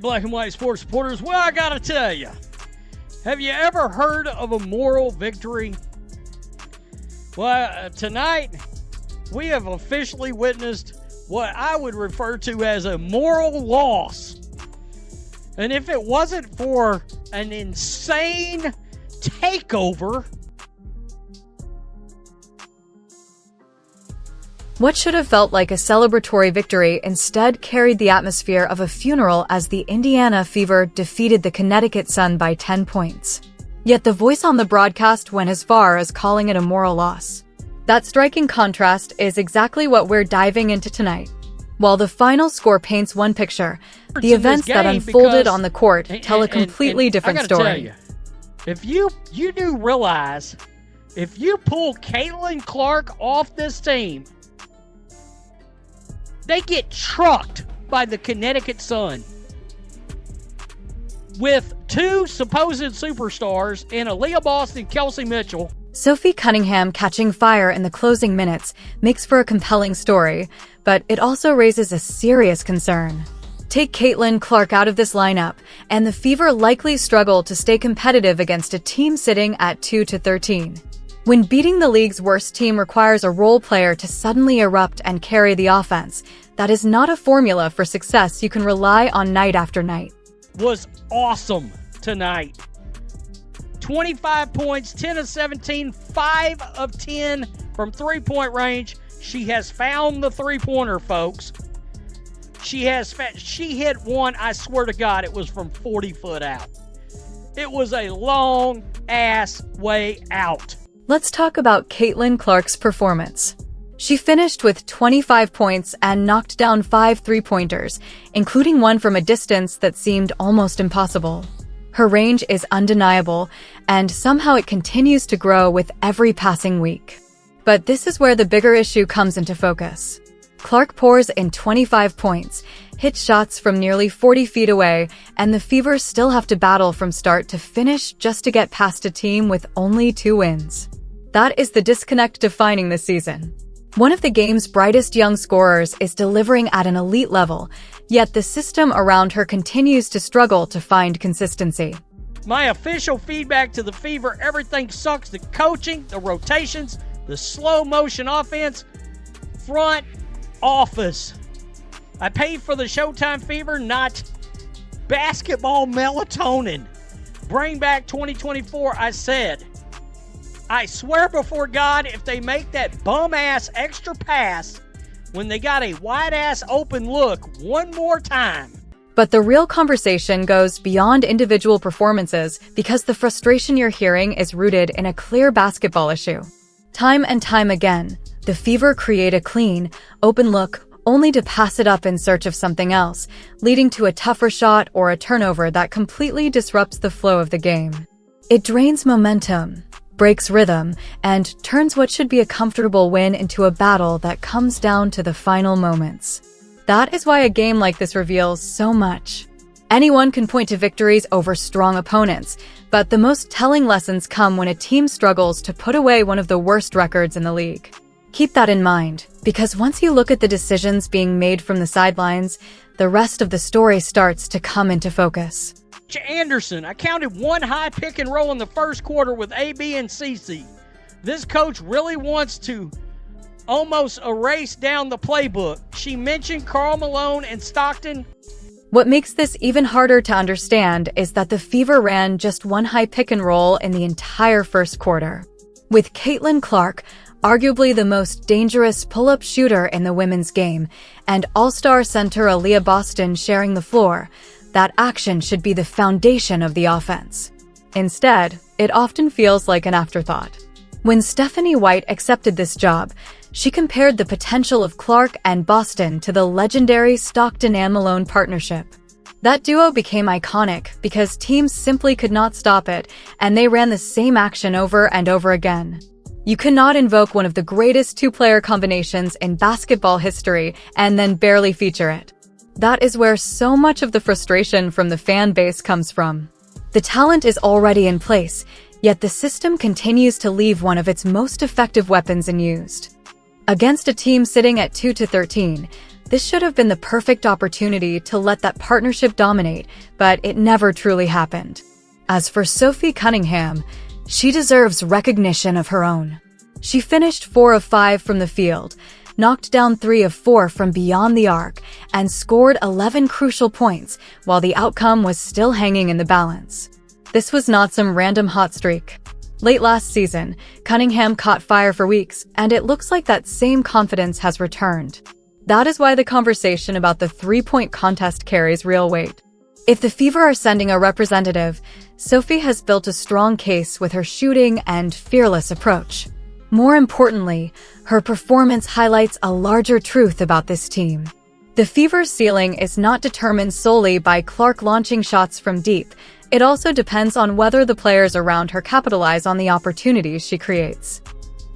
Black and white sports supporters, well, I gotta tell you, have you ever heard of a moral victory? Well, tonight we have officially witnessed what I would refer to as a moral loss. And if it wasn't for an insane takeover, what should have felt like a celebratory victory instead carried the atmosphere of a funeral as the Indiana Fever defeated the Connecticut Sun by 10 points. Yet the voice on the broadcast went as far as calling it a moral loss. That striking contrast is exactly what we're diving into tonight. While the final score paints one picture, the events that unfolded on the court tell a completely different story. Tell you, if you do realize, if you pull CaitlinClark off this team, they get trucked by the Connecticut Sun with two supposed superstars in Aaliyah Boston, Kelsey Mitchell. Sophie Cunningham catching fire in the closing minutes makes for a compelling story, but it also raises a serious concern. Take CaitlinClark out of this lineup, and the Fever likely struggle to stay competitive against a team sitting at 2-13. When beating the league's worst team requires a role player to suddenly erupt and carry the offense, that is not a formula for success you can rely on night after night. Was awesome tonight. 25 points, 10 of 17, 5 of 10 from three-point range. She has found the three-pointer, folks. She hit one, I swear to God, it was from 40 foot out. It was a long-ass way out. Let's talk about CaitlinClark's performance. She finished with 25 points and knocked down 5 three-pointers, including one from a distance that seemed almost impossible. Her range is undeniable, and somehow it continues to grow with every passing week. But this is where the bigger issue comes into focus. Clark pours in 25 points, hits shots from nearly 40 feet away, and the Fever still have to battle from start to finish just to get past a team with only 2 wins. That is the disconnect defining this season. One of the game's brightest young scorers is delivering at an elite level, yet the system around her continues to struggle to find consistency. My official feedback to the Fever, everything sucks. The coaching, the rotations, the slow motion offense, front office. I paid for the Showtime Fever, not basketball melatonin. Bring back 2024, I said. I swear before God, if they make that bum-ass extra pass when they got a wide-ass open look one more time. But the real conversation goes beyond individual performances because the frustration you're hearing is rooted in a clear basketball issue. Time and time again, the Fever create a clean, open look only to pass it up in search of something else, leading to a tougher shot or a turnover that completely disrupts the flow of the game. It drains momentum, breaks rhythm, and turns what should be a comfortable win into a battle that comes down to the final moments. That is why a game like this reveals so much. Anyone can point to victories over strong opponents, but the most telling lessons come when a team struggles to put away one of the worst records in the league. Keep that in mind, because once you look at the decisions being made from the sidelines, the rest of the story starts to come into focus. Anderson, I counted one high pick and roll in the first quarter with AB and CC. This coach really wants to almost erase down the playbook. She mentioned Karl Malone and Stockton. What makes this even harder to understand is that the Fever ran just one high pick and roll in the entire first quarter. With CaitlinClark, arguably the most dangerous pull-up shooter in the women's game, and all-star center Aaliyah Boston sharing the floor, that action should be the foundation of the offense. Instead, it often feels like an afterthought. When Stephanie White accepted this job, she compared the potential of Clark and Boston to the legendary Stockton and Malone partnership. That duo became iconic because teams simply could not stop it, and they ran the same action over and over again. You cannot invoke one of the greatest two-player combinations in basketball history and then barely feature it. That is where so much of the frustration from the fan base comes from. The talent is already in place, yet the system continues to leave one of its most effective weapons unused. Against a team sitting at 2-13, This should have been the perfect opportunity to let that partnership dominate, but it never truly happened. As for Sophie Cunningham, she deserves recognition of her own. She finished 4 of 5 from the field, knocked down 3 of 4 from beyond the arc, and scored 11 crucial points while the outcome was still hanging in the balance. This was not some random hot streak. Late last season, Cunningham caught fire for weeks, and it looks like that same confidence has returned. That is why the conversation about the three-point contest carries real weight. If the Fever are sending a representative, Sophie has built a strong case with her shooting and fearless approach. More importantly, her performance highlights a larger truth about this team. The Fever's ceiling is not determined solely by Clark launching shots from deep. It also depends on whether the players around her capitalize on the opportunities she creates.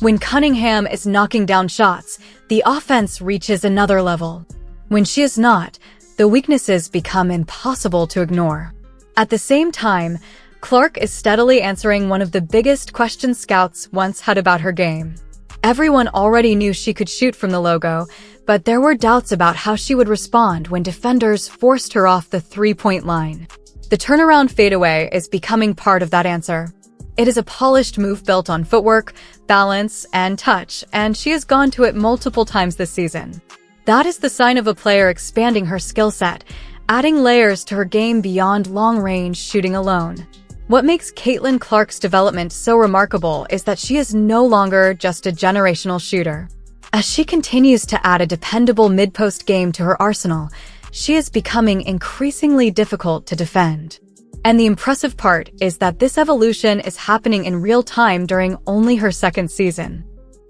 When Cunningham is knocking down shots, the offense reaches another level. When she is not, the weaknesses become impossible to ignore. At the same time, Clark is steadily answering one of the biggest questions scouts once had about her game. Everyone already knew she could shoot from the logo, but there were doubts about how she would respond when defenders forced her off the three-point line. The turnaround fadeaway is becoming part of that answer. It is a polished move built on footwork, balance, and touch, and she has gone to it multiple times this season. That is the sign of a player expanding her skill set, adding layers to her game beyond long-range shooting alone. What makes CaitlinClark's development so remarkable is that she is no longer just a generational shooter. As she continues to add a dependable mid-post game to her arsenal, she is becoming increasingly difficult to defend. And the impressive part is that this evolution is happening in real time during only her second season.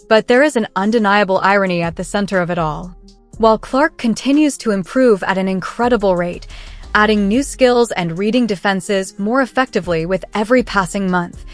But there is an undeniable irony at the center of it all. While Clark continues to improve at an incredible rate, adding new skills and reading defenses more effectively with every passing month,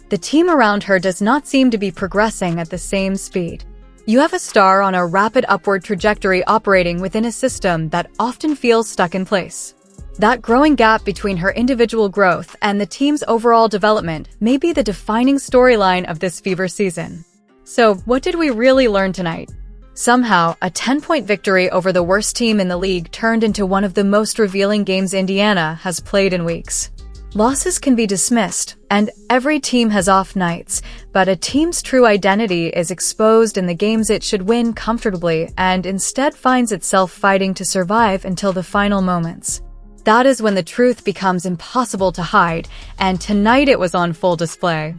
the team around her does not seem to be progressing at the same speed. You have a star on a rapid upward trajectory operating within a system that often feels stuck in place. That growing gap between her individual growth and the team's overall development may be the defining storyline of this Fever season. So, what did we really learn tonight? Somehow, a 10-point victory over the worst team in the league turned into one of the most revealing games Indiana has played in weeks. Losses can be dismissed, and every team has off nights, but a team's true identity is exposed in the games it should win comfortably and instead finds itself fighting to survive until the final moments. That is when the truth becomes impossible to hide, and tonight it was on full display.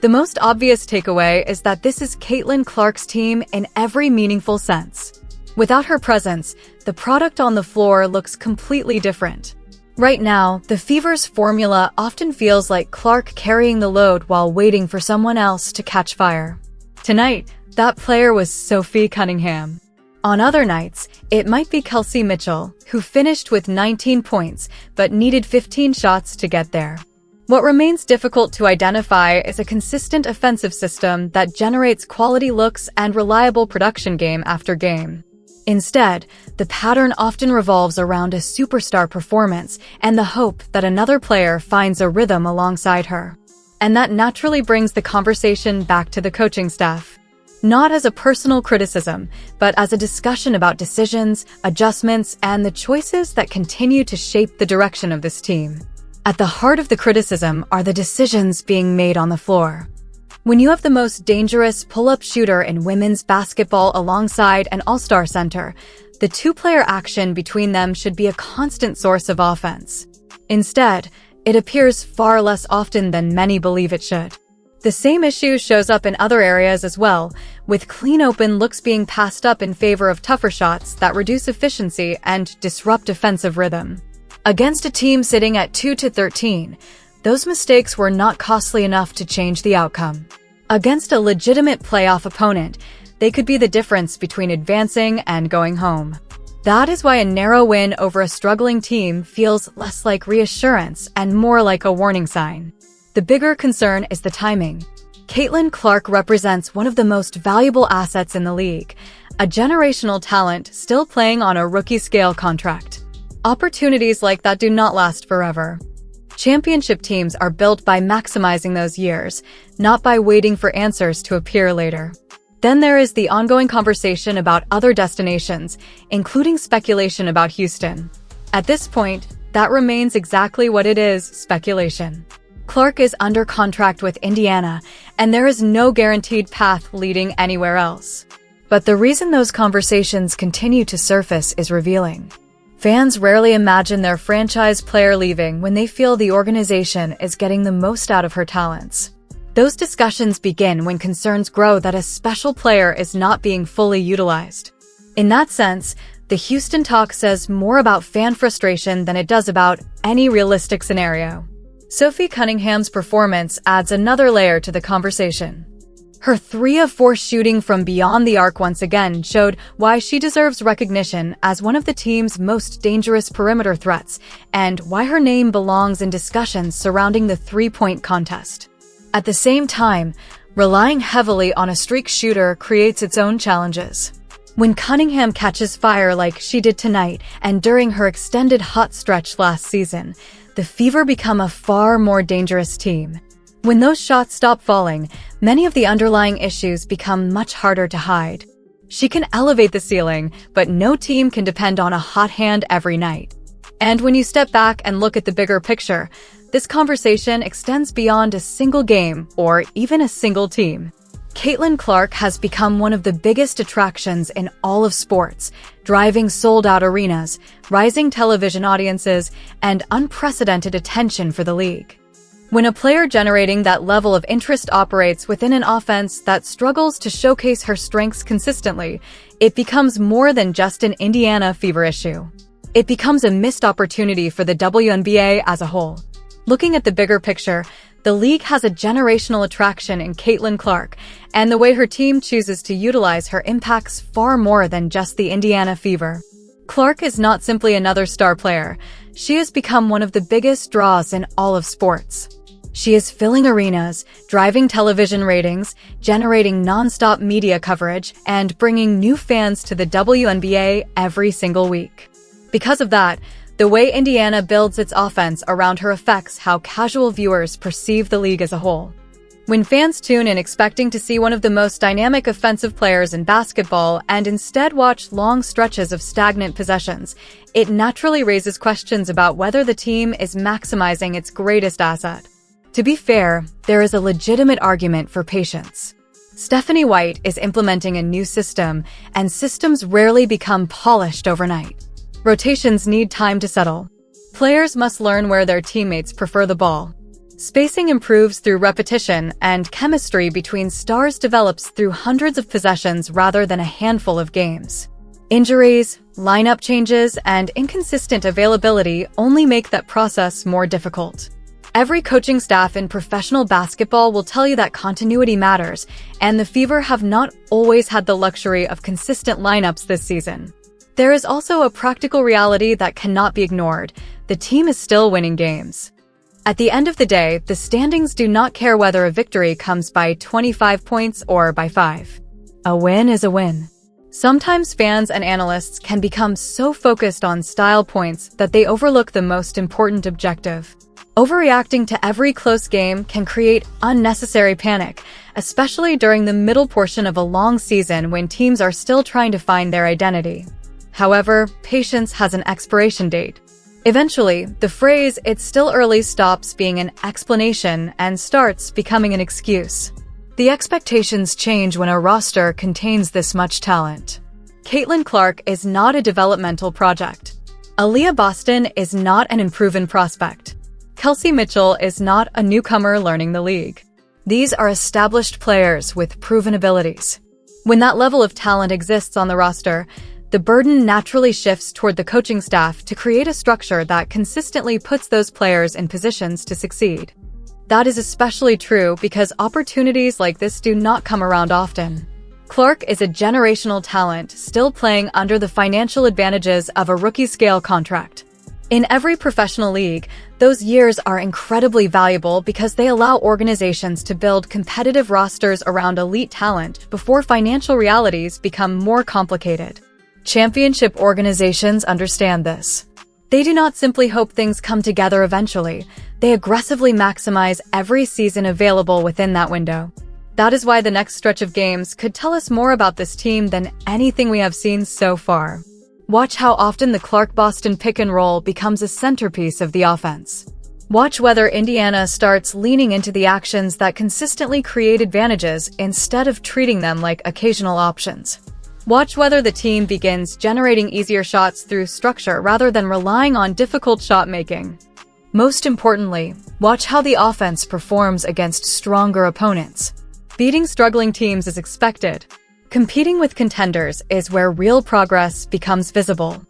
The most obvious takeaway is that this is CaitlinClark's team in every meaningful sense. Without her presence, the product on the floor looks completely different. Right now, the Fever's formula often feels like Clark carrying the load while waiting for someone else to catch fire. Tonight, that player was Sophie Cunningham. On other nights, it might be Kelsey Mitchell, who finished with 19 points but needed 15 shots to get there. What remains difficult to identify is a consistent offensive system that generates quality looks and reliable production game after game. Instead, the pattern often revolves around a superstar performance and the hope that another player finds a rhythm alongside her. And that naturally brings the conversation back to the coaching staff. Not as a personal criticism, but as a discussion about decisions, adjustments, and the choices that continue to shape the direction of this team. At the heart of the criticism are the decisions being made on the floor. When you have the most dangerous pull-up shooter in women's basketball alongside an all-star center, the two-player action between them should be a constant source of offense. Instead, it appears far less often than many believe it should. The same issue shows up in other areas as well, with clean open looks being passed up in favor of tougher shots that reduce efficiency and disrupt offensive rhythm. Against a team sitting at 2-13, those mistakes were not costly enough to change the outcome. Against a legitimate playoff opponent, they could be the difference between advancing and going home. That is why a narrow win over a struggling team feels less like reassurance and more like a warning sign. The bigger concern is the timing. CaitlinClark represents one of the most valuable assets in the league, a generational talent still playing on a rookie-scale contract. Opportunities like that do not last forever. Championship teams are built by maximizing those years, not by waiting for answers to appear later. Then there is the ongoing conversation about other destinations, including speculation about Houston. At this point, that remains exactly what it is, speculation. Clark is under contract with Indiana, and there is no guaranteed path leading anywhere else. But the reason those conversations continue to surface is revealing. Fans rarely imagine their franchise player leaving when they feel the organization is getting the most out of her talents. Those discussions begin when concerns grow that a special player is not being fully utilized. In that sense, the Houston talk says more about fan frustration than it does about any realistic scenario. Sophie Cunningham's performance adds another layer to the conversation. Her 3 of 4 shooting from beyond the arc once again showed why she deserves recognition as one of the team's most dangerous perimeter threats, and why her name belongs in discussions surrounding the three-point contest. At the same time, relying heavily on a streak shooter creates its own challenges. When Cunningham catches fire like she did tonight and during her extended hot stretch last season, the Fever become a far more dangerous team. When those shots stop falling, many of the underlying issues become much harder to hide. She can elevate the ceiling, but no team can depend on a hot hand every night. And when you step back and look at the bigger picture, this conversation extends beyond a single game or even a single team. CaitlinClark has become one of the biggest attractions in all of sports, driving sold-out arenas, rising television audiences, and unprecedented attention for the league. When a player generating that level of interest operates within an offense that struggles to showcase her strengths consistently, it becomes more than just an Indiana Fever issue. It becomes a missed opportunity for the WNBA as a whole. Looking at the bigger picture, the league has a generational attraction in CaitlinClark, and the way her team chooses to utilize her impacts far more than just the Indiana Fever. Clark is not simply another star player. She has become one of the biggest draws in all of sports. She is filling arenas, driving television ratings, generating non-stop media coverage, and bringing new fans to the WNBA every single week. Because of that, the way Indiana builds its offense around her affects how casual viewers perceive the league as a whole. When fans tune in expecting to see one of the most dynamic offensive players in basketball and instead watch long stretches of stagnant possessions, it naturally raises questions about whether the team is maximizing its greatest asset. To be fair, there is a legitimate argument for patience. Stephanie White is implementing a new system, and systems rarely become polished overnight. Rotations need time to settle. Players must learn where their teammates prefer the ball. Spacing improves through repetition, and chemistry between stars develops through hundreds of possessions rather than a handful of games. Injuries, lineup changes, and inconsistent availability only make that process more difficult. Every coaching staff in professional basketball will tell you that continuity matters, and the Fever have not always had the luxury of consistent lineups this season. There is also a practical reality that cannot be ignored. The team is still winning games. At the end of the day, the standings do not care whether a victory comes by 25 points or by 5. A win is a win. Sometimes fans and analysts can become so focused on style points that they overlook the most important objective. Overreacting to every close game can create unnecessary panic, especially during the middle portion of a long season when teams are still trying to find their identity. However, patience has an expiration date. Eventually, the phrase "it's still early" stops being an explanation and starts becoming an excuse. The expectations change when a roster contains this much talent. CaitlinClark is not a developmental project. Aaliyah Boston is not an unproven prospect. Kelsey Mitchell is not a newcomer learning the league. These are established players with proven abilities. When that level of talent exists on the roster, the burden naturally shifts toward the coaching staff to create a structure that consistently puts those players in positions to succeed. That is especially true because opportunities like this do not come around often. Clark is a generational talent still playing under the financial advantages of a rookie-scale contract. In every professional league, those years are incredibly valuable because they allow organizations to build competitive rosters around elite talent before financial realities become more complicated. Championship organizations understand this. They do not simply hope things come together eventually. They aggressively maximize every season available within that window. That is why the next stretch of games could tell us more about this team than anything we have seen so far. Watch how often the Clark-Boston pick-and-roll becomes a centerpiece of the offense. Watch whether Indiana starts leaning into the actions that consistently create advantages instead of treating them like occasional options. Watch whether the team begins generating easier shots through structure rather than relying on difficult shot making. Most importantly, watch how the offense performs against stronger opponents. Beating struggling teams is expected. Competing with contenders is where real progress becomes visible.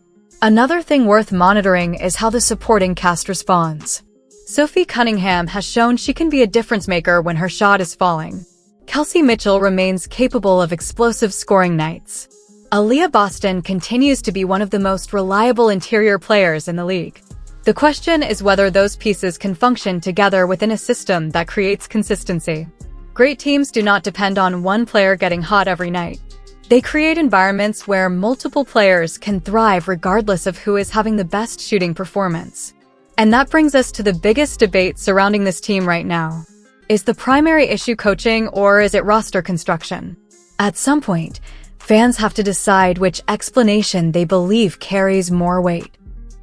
Another thing worth monitoring is how the supporting cast responds. Sophie Cunningham has shown she can be a difference maker when her shot is falling. Kelsey Mitchell remains capable of explosive scoring nights. Aaliyah Boston continues to be one of the most reliable interior players in the league. The question is whether those pieces can function together within a system that creates consistency. Great teams do not depend on one player getting hot every night. They create environments where multiple players can thrive regardless of who is having the best shooting performance. And that brings us to the biggest debate surrounding this team right now. Is the primary issue coaching or is it roster construction? At some point, fans have to decide which explanation they believe carries more weight.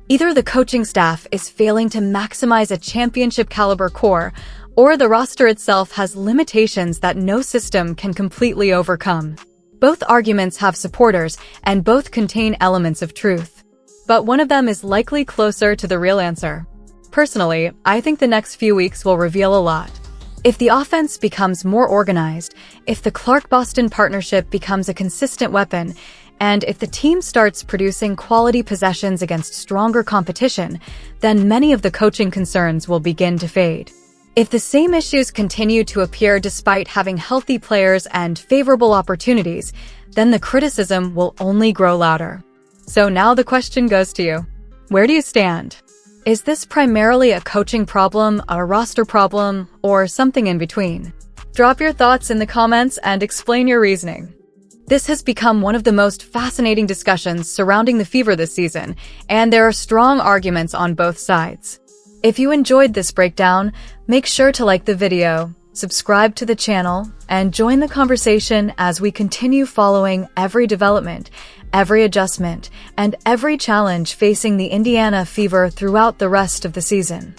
Either the coaching staff is failing to maximize a championship-caliber core, or the roster itself has limitations that no system can completely overcome. Both arguments have supporters, and both contain elements of truth. But one of them is likely closer to the real answer. Personally, I think the next few weeks will reveal a lot. If the offense becomes more organized, if the Clark-Boston partnership becomes a consistent weapon, and if the team starts producing quality possessions against stronger competition, then many of the coaching concerns will begin to fade. If the same issues continue to appear despite having healthy players and favorable opportunities, then the criticism will only grow louder. So now the question goes to you. Where do you stand? Is this primarily a coaching problem, a roster problem, or something in between? Drop your thoughts in the comments and explain your reasoning. This has become one of the most fascinating discussions surrounding the Fever this season, and there are strong arguments on both sides. If you enjoyed this breakdown, make sure to like the video, subscribe to the channel, and join the conversation as we continue following every development, every adjustment, and every challenge facing the Indiana Fever throughout the rest of the season.